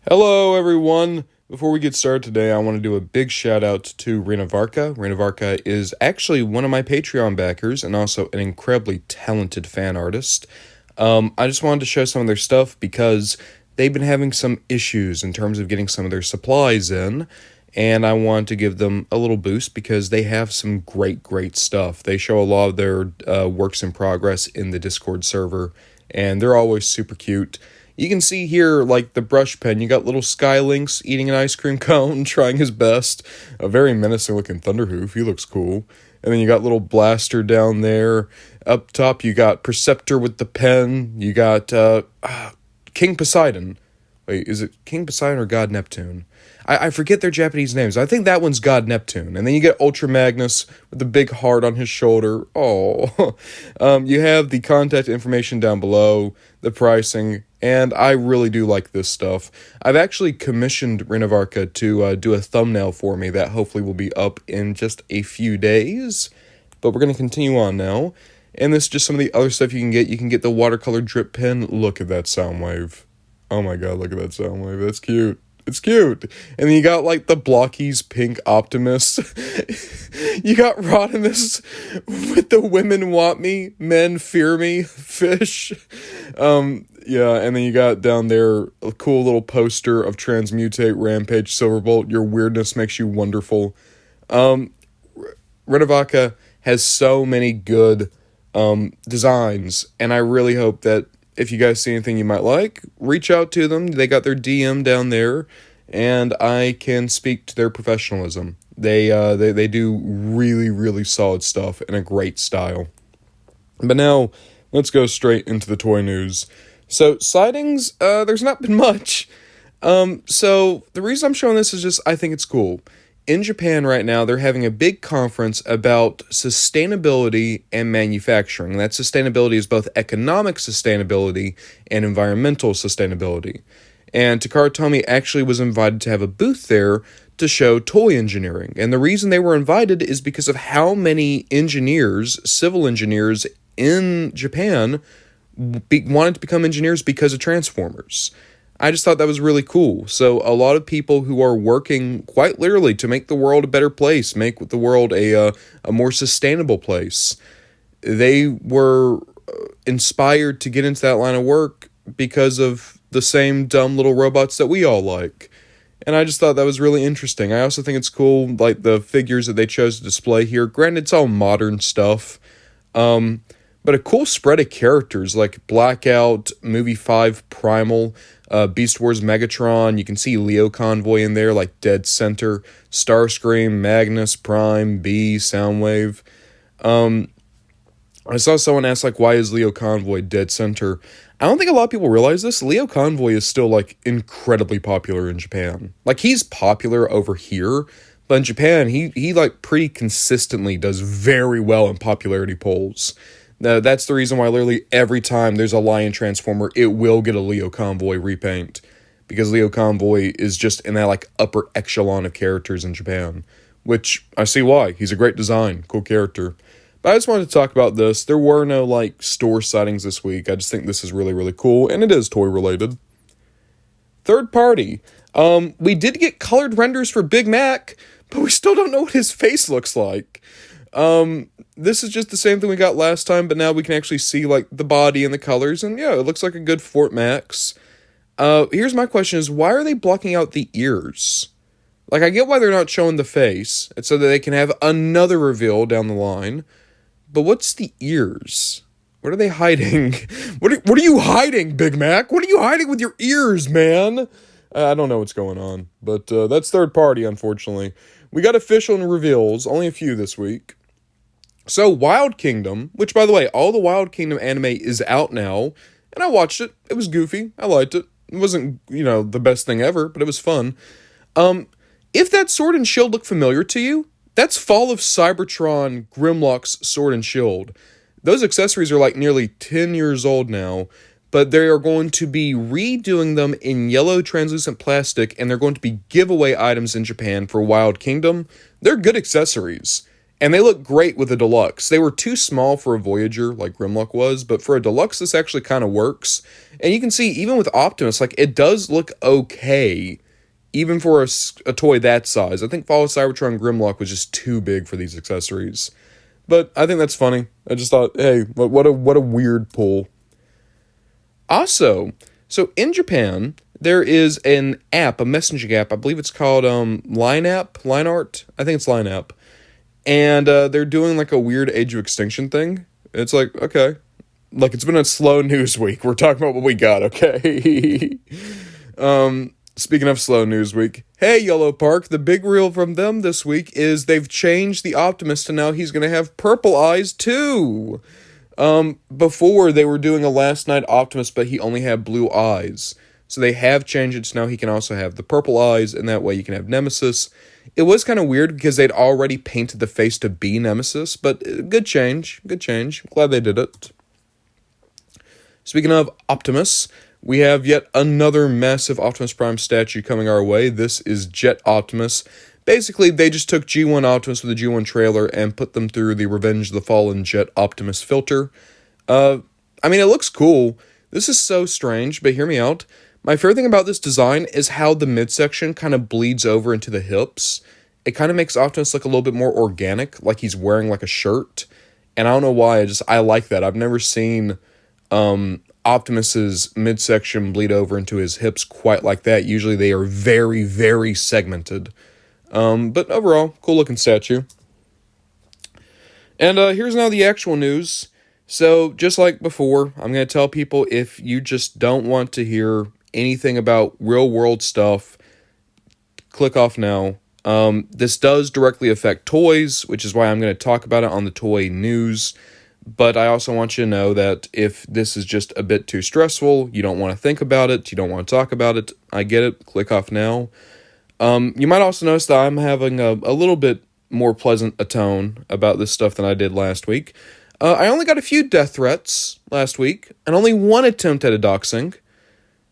Hello, everyone. Before we get started today, I want to do a big shout out to Rena Varka. Rena Varka is actually one of my Patreon backers and also an incredibly talented fan artist. I just wanted to show some of their stuff because they've been having some issues in terms of getting some of their supplies in, and I want to give them a little boost because they have some great stuff. They show a lot of their works in progress in the Discord server, and they're always super cute. You can see here, like, the brush pen. You got little Skylynx eating an ice cream cone, trying his best. A very menacing-looking Thunderhoof. He looks cool. And then you got little Blaster down there. Up top, you got Perceptor with the pen. You got King Poseidon. Wait, is it King Poseidon or God Neptune? I forget their Japanese names. I think that one's God Neptune. And then you get Ultra Magnus with the big heart on his shoulder. Oh. You have the contact information down below, the pricing, and I really do like this stuff. I've actually commissioned Rena Varka to do a thumbnail for me that hopefully will be up in just a few days. But we're going to continue on now. And this is just some of the other stuff you can get. You can get the watercolor drip pen. Look at that sound wave. Oh my god, look at that sound wave. That's cute. It's cute. And then you got, like, the Blockies Pink Optimus. You got Rodimus with the women want me, men fear me, fish. Yeah, and then you got down there a cool little poster of Transmutate, Rampage, Silverbolt. Your weirdness makes you wonderful. Rena Varka has so many good designs, and I really hope that if you guys see anything you might like, reach out to them. They got their DM down there, and I can speak to their professionalism. They do really solid stuff in a great style. But now, let's go straight into the toy news. So, sightings, there's not been much. So, the reason I'm showing this is just, I think it's cool. In Japan right now, they're having a big conference about sustainability and manufacturing. That sustainability is both economic sustainability and environmental sustainability. And TAKARATOMY actually was invited to have a booth there to show toy engineering. And the reason they were invited is because of how many engineers, civil engineers in Japan wanted to become engineers because of Transformers. I just thought that was really cool. So a lot of people who are working quite literally to make the world a better place, make the world a more sustainable place, they were inspired to get into that line of work because of the same dumb little robots that we all like. And I just thought that was really interesting. I also think it's cool, like the figures that they chose to display here. Granted, it's all modern stuff. But a cool spread of characters like Blackout, Movie 5 Primal, Beast Wars Megatron. You can see Leo Convoy in there, like Dead Center, Starscream, Magnus, Prime, B, Soundwave. I saw someone ask, like, why is Leo Convoy Dead Center? I don't think a lot of people realize this. Leo Convoy is still, like, incredibly popular in Japan. Like, he's popular over here, but in Japan, he like, pretty consistently does very well in popularity polls. Now, that's the reason why literally every time there's a Lion Transformer, it will get a Leo Convoy repaint. Because Leo Convoy is just in that, like, upper echelon of characters in Japan. Which, I see why. He's a great design. Cool character. But I just wanted to talk about this. There were no, like, store sightings this week. I just think this is really cool. And it is toy-related. Third party. We did get colored renders for Big Mac, but we still don't know what his face looks like. This is just the same thing we got last time, but now we can actually see, like, the body and the colors, and yeah, it looks like a good Fort Max. Here's my question is, why are they blocking out the ears? Like, I get why they're not showing the face, it's so that they can have another reveal down the line, but what's the ears? What are they hiding? What are you hiding, Big Mac? What are you hiding with your ears, man? I don't know what's going on, but that's third party, unfortunately. We got official reveals, only a few this week. So, Wild Kingdom, which, by the way, all the Wild Kingdom anime is out now, and I watched it. It was goofy. I liked it. It wasn't, the best thing ever, but it was fun. If that sword and shield look familiar to you, that's Fall of Cybertron Grimlock's sword and shield. Those accessories are, like, nearly 10 years old now, but they are going to be redoing them in yellow translucent plastic, and they're going to be giveaway items in Japan for Wild Kingdom. They're good accessories. And they look great with a deluxe. They were too small for a Voyager, like Grimlock was, but for a deluxe, this actually kind of works. And you can see, even with Optimus, like, it does look okay, even for a toy that size. I think Fall of Cybertron Grimlock was just too big for these accessories. But I think that's funny. I just thought, hey, what a weird pull. Also, so in Japan, there is an app, a messaging app. I believe it's called Line Art. I think it's Line App. And they're doing like a weird Age of Extinction thing. It's like, okay. Like, it's been a slow news week. We're talking about what we got, okay? Speaking of slow news week, hey, Yellow Park, the big reel from them this week is they've changed the Optimus to now he's going to have purple eyes too. Before they were doing a Last Night Optimus, but he only had blue eyes. So they have changed it to now he can also have the purple eyes, and that way you can have Nemesis. It was kind of weird because they'd already painted the face to be Nemesis, but good change. Glad they did it. Speaking of Optimus, we have yet another massive Optimus Prime statue coming our way. This is Jet Optimus. Basically, they just took G1 Optimus with the G1 trailer and put them through the Revenge of the Fallen Jet Optimus filter. I mean, it looks cool. This is so strange, but hear me out. My favorite thing about this design is how the midsection kind of bleeds over into the hips. It kind of makes Optimus look a little bit more organic, like he's wearing like a shirt. And I don't know why, I like that. I've never seen Optimus's midsection bleed over into his hips quite like that. Usually they are very, very segmented. But overall, cool looking statue. And here's now the actual news. So, just like before, I'm going to tell people if you just don't want to hear anything about real world stuff, click off now. This does directly affect toys, which is why I'm going to talk about it on the toy news. But I also want you to know that if this is just a bit too stressful, you don't want to think about it, you don't want to talk about it, I get it, click off now. You might also notice that I'm having a little bit more pleasant a tone about this stuff than I did last week. I only got a few death threats last week, and only one attempt at a doxing.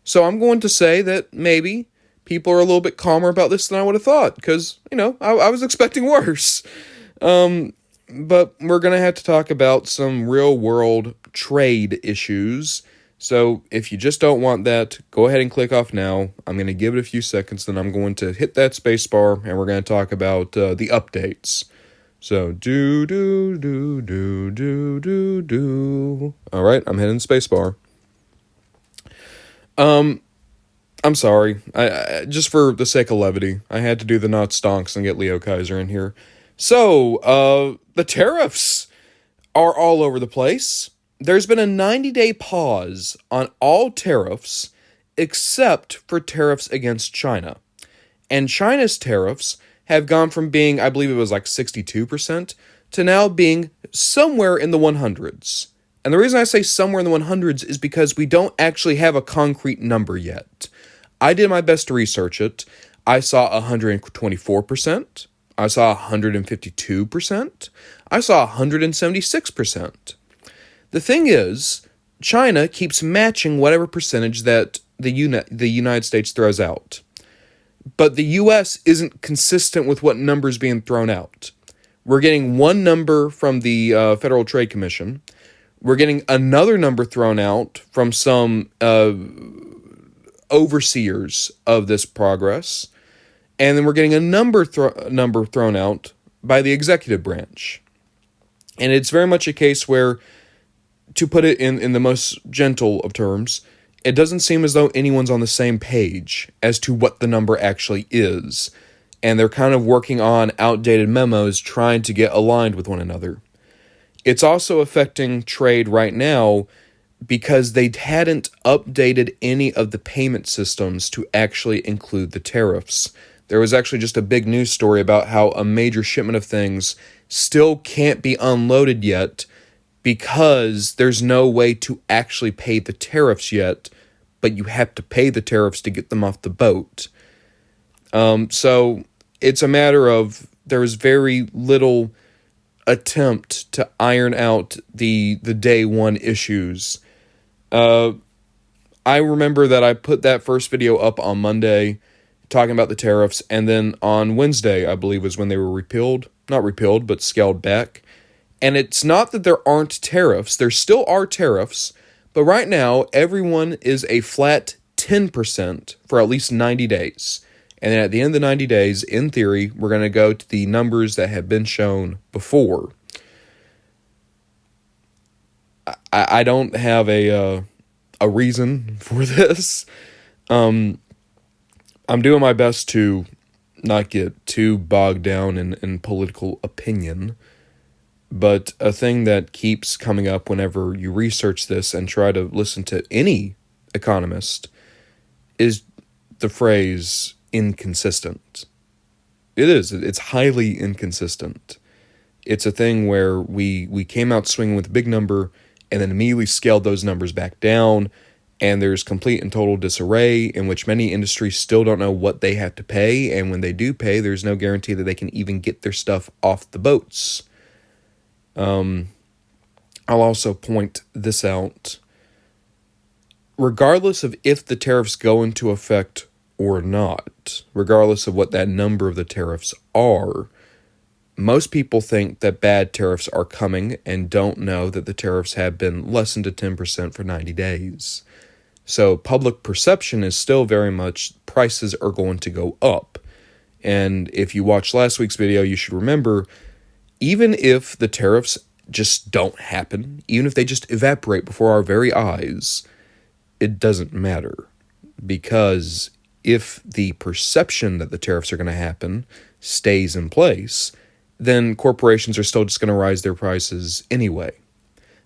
So I'm going to say that maybe people are a little bit calmer about this than I would have thought, because, I was expecting worse. But we're going to have to talk about some real-world trade issues. So if you just don't want that, go ahead and click off now. I'm going to give it a few seconds, then I'm going to hit that space bar, and we're going to talk about the updates. So, All right, I'm hitting space bar. I'm sorry. I just for the sake of levity, I had to do the not stonks and get Leo Kaiser in here. So, the tariffs are all over the place. There's been a 90-day pause on all tariffs except for tariffs against China. And China's tariffs have gone from being, I believe it was like 62%, to now being somewhere in the 100s. And the reason I say somewhere in the 100s is because we don't actually have a concrete number yet. I did my best to research it. I saw 124%. I saw 152%. I saw 176%. The thing is, China keeps matching whatever percentage that the United States throws out. But the U.S. isn't consistent with what number's being thrown out. We're getting one number from the Federal Trade Commission. We're getting another number thrown out from some overseers of this progress. And then we're getting a number thrown out by the executive branch. And it's very much a case where, to put it in the most gentle of terms, it doesn't seem as though anyone's on the same page as to what the number actually is. And they're kind of working on outdated memos trying to get aligned with one another. It's also affecting trade right now because they hadn't updated any of the payment systems to actually include the tariffs. There was actually just a big news story about how a major shipment of things still can't be unloaded yet because there's no way to actually pay the tariffs yet, but you have to pay the tariffs to get them off the boat. So it's a matter of there's very little attempt to iron out the day one issues. I remember that I put that first video up on Monday talking about the tariffs, and then on Wednesday, I believe, was when they were repealed. not repealed, but scaled back. And it's not that there aren't tariffs. There still are tariffs. But right now, everyone is a flat 10% for at least 90 days. And then at the end of the 90 days, in theory, we're going to go to the numbers that have been shown before. I don't have a reason for this. I'm doing my best to not get too bogged down in political opinion. But a thing that keeps coming up whenever you research this and try to listen to any economist is the phrase inconsistent. It is. It's highly inconsistent. It's a thing where we came out swinging with a big number and then immediately scaled those numbers back down, and there's complete and total disarray in which many industries still don't know what they have to pay, and when they do pay, there's no guarantee that they can even get their stuff off the boats. I'll also point this out. Regardless of if the tariffs go into effect or not, regardless of what that number of the tariffs are, most people think that bad tariffs are coming and don't know that the tariffs have been lessened to 10% for 90 days. So public perception is still very much prices are going to go up. And if you watched last week's video, you should remember, even if the tariffs just don't happen, even if they just evaporate before our very eyes, it doesn't matter. Because if the perception that the tariffs are going to happen stays in place, then corporations are still just going to rise their prices anyway.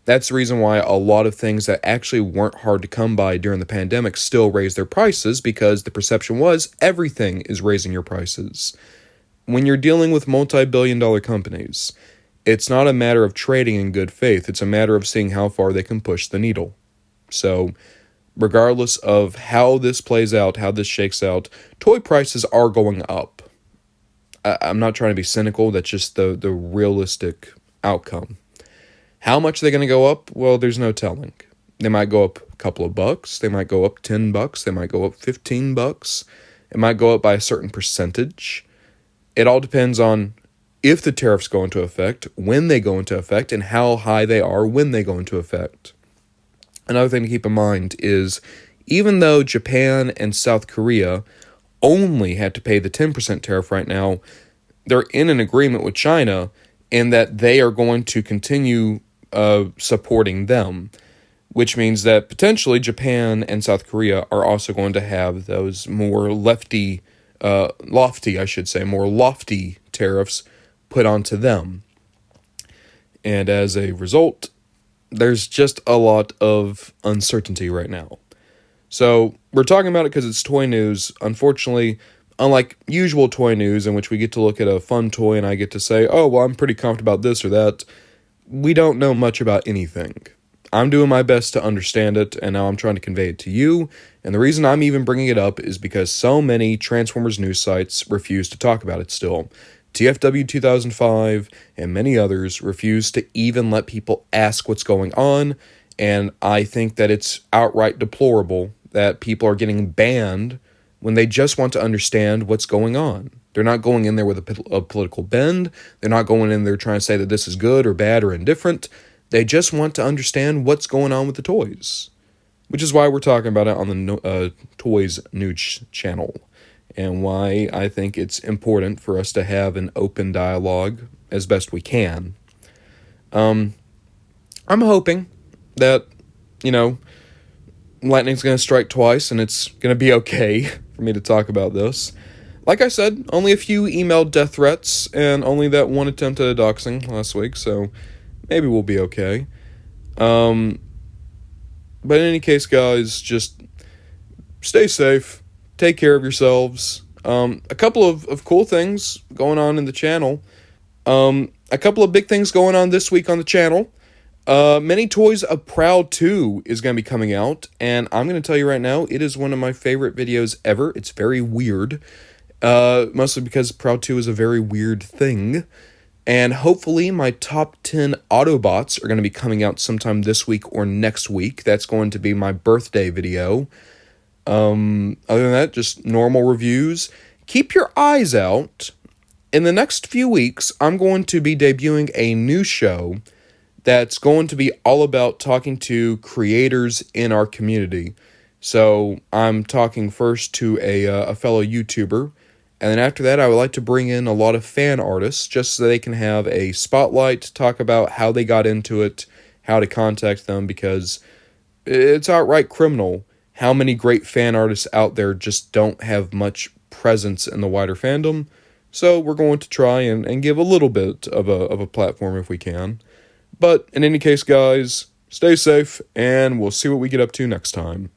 That's the reason why a lot of things that actually weren't hard to come by during the pandemic still raised their prices, because the perception was everything is raising your prices. When you're dealing with multi-billion-dollar companies, it's not a matter of trading in good faith. It's a matter of seeing how far they can push the needle. So, regardless of how this plays out, how this shakes out, toy prices are going up. I'm not trying to be cynical. That's just the realistic outcome. How much they're going to go up? Well, there's no telling. They might go up a couple of bucks. They might go up $10. They might go up $15. It might go up by a certain percentage. It all depends on if the tariffs go into effect, when they go into effect, and how high they are when they go into effect. Another thing to keep in mind is, even though Japan and South Korea only had to pay the 10% tariff right now, they're in an agreement with China in that they are going to continue supporting them, which means that potentially Japan and South Korea are also going to have those more lofty tariffs put onto them. And as a result, there's just a lot of uncertainty right now. So we're talking about it because it's toy news. Unfortunately, unlike usual toy news in which we get to look at a fun toy and I get to say, oh, well, I'm pretty comfortable about this or that, we don't know much about anything. I'm doing my best to understand it, and now I'm trying to convey it to you. And the reason I'm even bringing it up is because so many Transformers news sites refuse to talk about it still. TFW 2005 and many others refuse to even let people ask what's going on, and I think that it's outright deplorable that people are getting banned when they just want to understand what's going on. They're not going in there with a political bend. They're not going in there trying to say that this is good or bad or indifferent. They just want to understand what's going on with the toys, which is why we're talking about it on the Toys News channel, and why I think it's important for us to have an open dialogue as best we can. I'm hoping that, lightning's going to strike twice, and it's going to be okay for me to talk about this. Like I said, only a few emailed death threats, and only that one attempt at a doxing last week, so maybe we'll be okay. But in any case, guys, just stay safe, take care of yourselves. A couple of cool things going on in the channel. A couple of big things going on this week on the channel. Many Toys of Proud 2 is going to be coming out, and I'm going to tell you right now, it is one of my favorite videos ever. It's very weird, mostly because Proud 2 is a very weird thing, and hopefully my top 10 Autobots are going to be coming out sometime this week or next week. That's going to be my birthday video. Other than that, just normal reviews. Keep your eyes out in the next few weeks, I'm going to be debuting a new show that's going to be all about talking to creators in our community. So I'm talking first to a fellow YouTuber, and then after that I would like to bring in a lot of fan artists just so they can have a spotlight to talk about how they got into it, how to contact them, because it's outright criminal how many great fan artists out there just don't have much presence in the wider fandom. So we're going to try and give a little bit of a platform if we can. But in any case, guys, stay safe, and we'll see what we get up to next time.